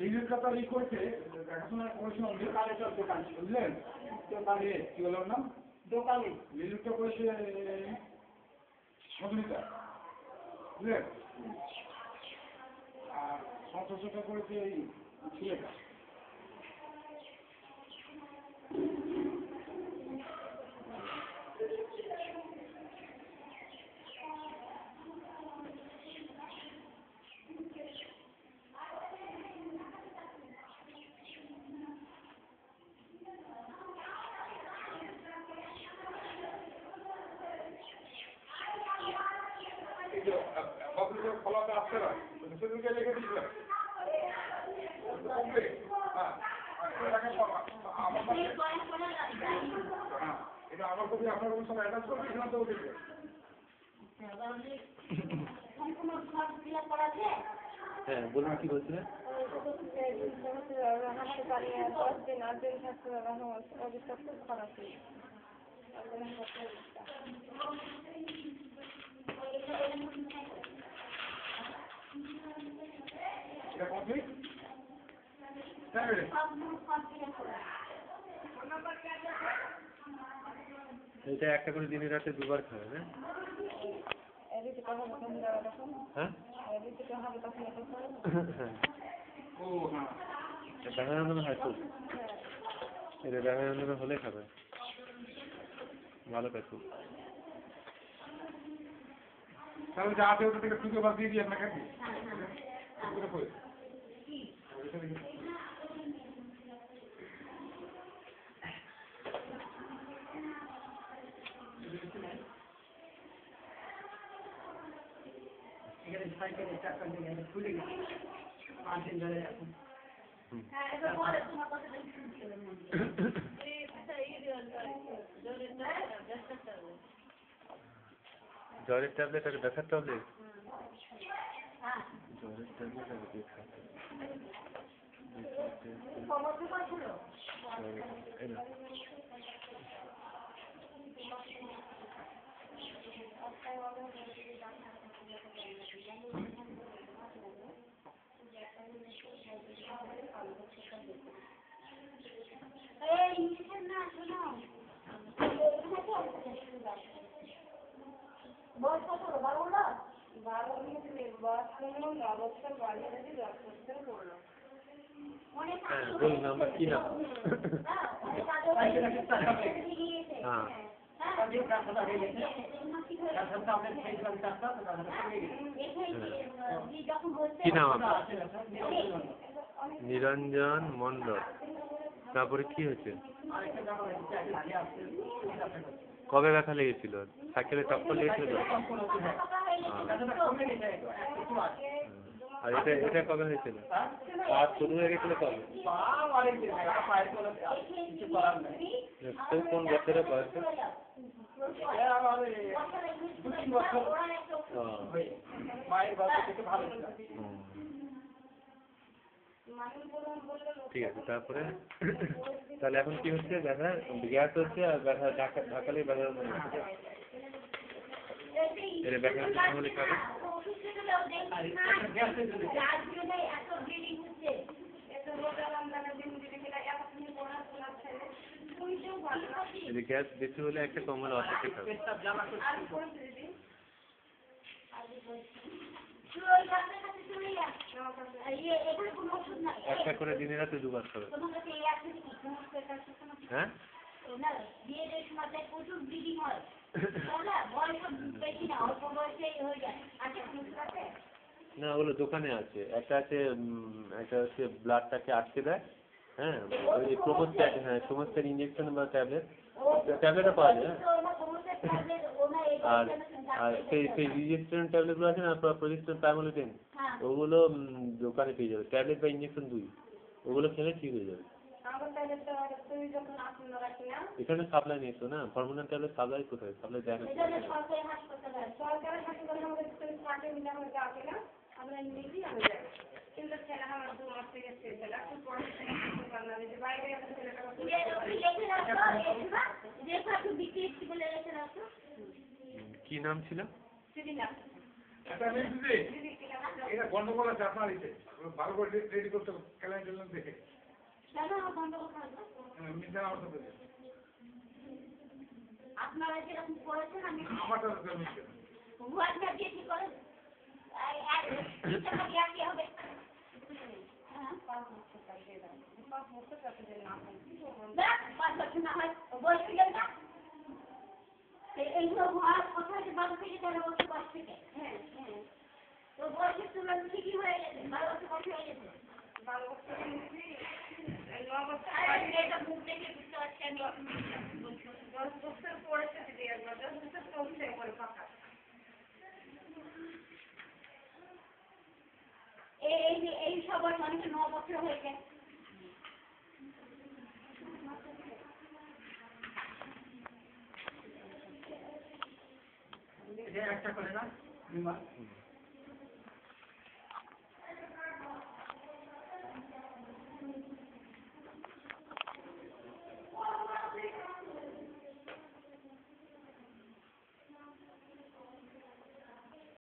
লিলির কথা ই করছে দেখাশোনা করেছে দোকানে চল দোকান বুঝলেন দোকানে কি বলল না দোকানে লিলিটা করেছে মধুমিতা বুঝলেন আর সন্তোষটা করেছে এই ছেলেটা ফলাতে আসতে না সেদিনকে লিখে দিয়েছিলাম এটা আমার কবি আপনার কোনো সময় অ্যাটাচ করবে এখানে তো ওকে হ্যাঁ বলুন কি বলছিলেন এটা একটা করে দিনে রাতে দুবার খাবে না হ্যাঁ ব্যাঙ্গানন্দন হয় খুব এটা ব্যাঙ্গানন্দন হলে খাবে ভালো খায় খুব তাহলে যা আছে ওটা থেকে খুঁজে বাদ দিয়ে দিই আপনাকে জ্বরের ট্যাবলেট আর ব্যথার ট্যাবলেট জ্বরের ট্যাবলেট আর বলুন নাম্বার কি নাম হ্যাঁ কি নাম আপনার নিরঞ্জন মন্ডল তারপরে কি হয়েছে কবে ব্যথা লেগেছিল সাইকেলে টক্কর লেগেছিল আর এটা এটা কবে হয়েছিল আর শুরু হয়ে গেছিল কবে কোন বছরে বয়সে ঠিক আছে তারপরে তাহলে এখন কি হচ্ছে ব্যথা গ্যাস হচ্ছে আর ব্যথা ঢাকালে ব্যথা এর ব্যথা হলে খাবে গ্যাস বেশি হলে একটা কমল অসুখে খাবে একটা করে দিনে রাতে দুবার খাবে হ্যাঁ না ওগুলো দোকানে আছে একটা হচ্ছে ব্লাডটাকে আটকে দেয় হ্যাঁ ওই প্রোমোস্ট্যাট হ্যাঁ প্রোমোস্ট্যাট ইঞ্জেকশন বা ট্যাবলেটও পাওয়া যায় আর আর সেই রিজেস্ট্রেশন ট্যাবলেটগুলো আছে না প্রজেস্টেরন প্যামোলিটিন ওগুলো দোকানে পেয়ে যাবে ট্যাবলেট বা ইঞ্জেকশন দুই ওগুলো খেলে ঠিক হয়ে যাবে এখানে সাপ্লাই নেই তো না হরমোনাল ট্যাবলেট সাপ্লাই কোথায় সাপ্লাই দেয় না কি নাম ছিল একটা মিনিট দিদি, এটা গন্ডগোল আছে আপনার ইতে, ভালো করে রেডি করতে ক্যালেন্ডার টেলেন্ডার দেখে। মিথ্যা আমার সাথে আপনারা যেরকম করেছেন আমি আমার সাথে মিথ্যা। ভুয়াটা দিয়ে কি করে একই হবে। দেখ 5 বছর না হয় বলছিলেন না এইগুলো হওয়ার কথা যে 12 থেকে 13 বছর বয়স থেকে। হ্যাঁ হ্যাঁ, তো বয়সের তুলনায় ঠিকই হয়ে গেছে, 12 বছর বয়স হয়ে গেছে। 12 বছর এটা মুখ দেখে বুঝতে পারছি আমি 10 বছর পড়েছে দিদি, একবার 10 বছর চলছে করে পাকা। এই সবার অনেকে 9 বছর হয়ে যায়। একটা করে না